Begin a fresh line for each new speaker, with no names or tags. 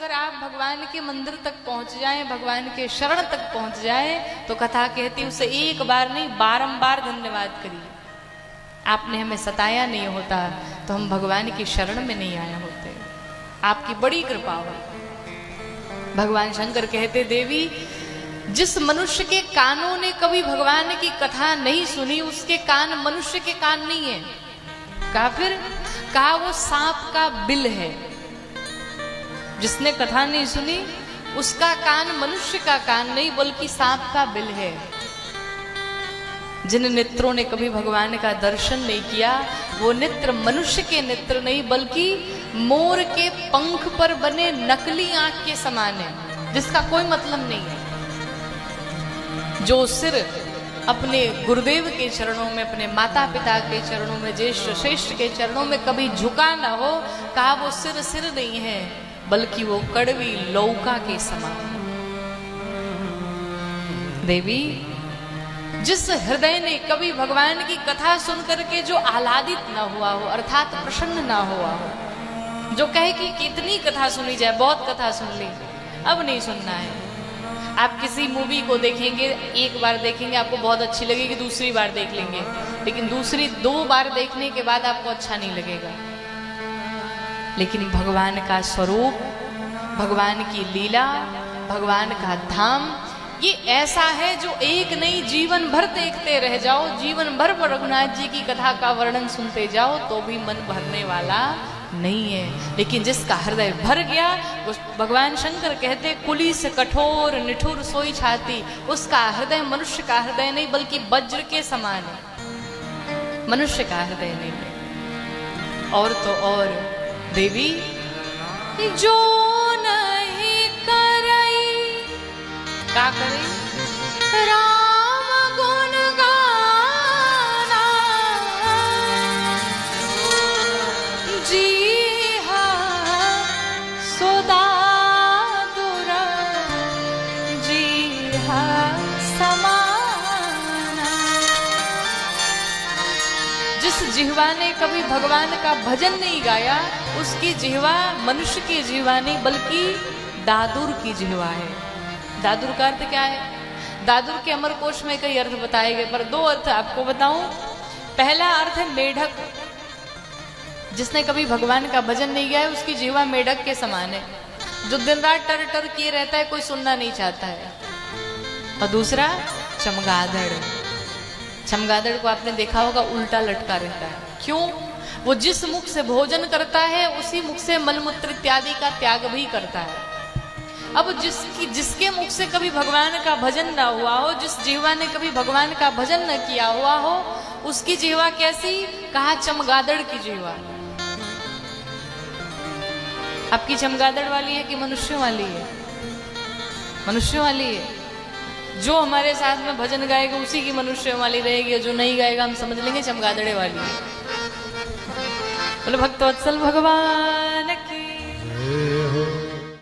अगर आप भगवान के मंदिर तक पहुंच जाएं, भगवान के शरण तक पहुंच जाएं, तो कथा कहती उसे एक बार नहीं बारंबार धन्यवाद करिए। आपने हमें सताया नहीं होता तो हम भगवान की शरण में नहीं आए होते। आपकी बड़ी कृपा हो। भगवान शंकर कहते, देवी जिस मनुष्य के कानों ने कभी भगवान की कथा नहीं सुनी, उसके कान मनुष्य के कान नहीं है। कहा फिर, कहा वो सांप का बिल है। जिसने कथा नहीं सुनी उसका कान मनुष्य का कान नहीं बल्कि सांप का बिल है। जिन नेत्रों ने कभी भगवान का दर्शन नहीं किया, वो नेत्र मनुष्य के नेत्र नहीं बल्कि मोर के पंख पर बने नकली आंख के समान है, जिसका कोई मतलब नहीं है। जो सिर अपने गुरुदेव के चरणों में, अपने माता पिता के चरणों में, ज्येष्ठ श्रेष्ठ के चरणों में कभी झुका ना हो, कहा वो सिर नहीं है बल्कि वो कड़वी लौका के समान। देवी जिस हृदय ने कभी भगवान की कथा सुन करके जो आह्लादित ना हुआ हो, अर्थात प्रसन्न ना हुआ हो, जो कहे कि कितनी कथा सुनी जाए, बहुत कथा सुन ली, अब नहीं सुनना है। आप किसी मूवी को देखेंगे, एक बार देखेंगे आपको बहुत अच्छी लगेगी, दूसरी बार देख लेंगे, लेकिन दूसरी 2 बार देखने के बाद आपको अच्छा नहीं लगेगा। लेकिन भगवान का स्वरूप, भगवान की लीला, भगवान का धाम ये ऐसा है जो एक नहीं जीवन भर देखते रह जाओ, जीवन भर रघुनाथ जी की कथा का वर्णन सुनते जाओ तो भी मन भरने वाला नहीं है। लेकिन जिसका हृदय भर गया, उस भगवान शंकर कहते, कुली से कठोर निठुर सोई छाती, उसका हृदय मनुष्य का हृदय नहीं बल्कि वज्र के समान है, मनुष्य का हृदय नहीं। और तो और देवी जो नहीं करई, क्या करई? राम गुण गाना जी जिह्वा ने कभी भगवान का भजन नहीं गाया, उसकी जिह्वा मनुष्य की जिह्वा नहीं बल्कि दादुर की जिह्वा है। दादुर का अर्थ क्या है? दादुर के अमरकोश में कई अर्थ बताए गए, पर 2 अर्थ आपको बताऊं। पहला अर्थ है मेढक। जिसने कभी भगवान का भजन नहीं गाया उसकी जिह्वा मेढक के समान है, जो दिन रात टर टर किए रहता है, कोई सुनना नहीं चाहता है। और दूसरा चमगादड़। चमगादड़ को आपने देखा होगा उल्टा लटका रहता है। क्यों? वो जिस मुख से भोजन करता है उसी मुख से मलमूत्र इत्यादि का त्याग भी करता है। अब जिसके मुख से कभी भगवान का भजन ना हुआ हो, जिस जिह्वा ने कभी भगवान का भजन न किया हुआ हो, उसकी जिह्वा कैसी? कहा चमगादड़ की जिह्वा। आपकी चमगादड़ वाली है कि मनुष्यों वाली है? मनुष्यों वाली है। जो हमारे साथ में भजन गाएगा उसी की मनुष्य वाली रहेगी, जो नहीं गाएगा हम समझ लेंगे चमगादड़े वाली है। बोले भक्तवत्सल भगवान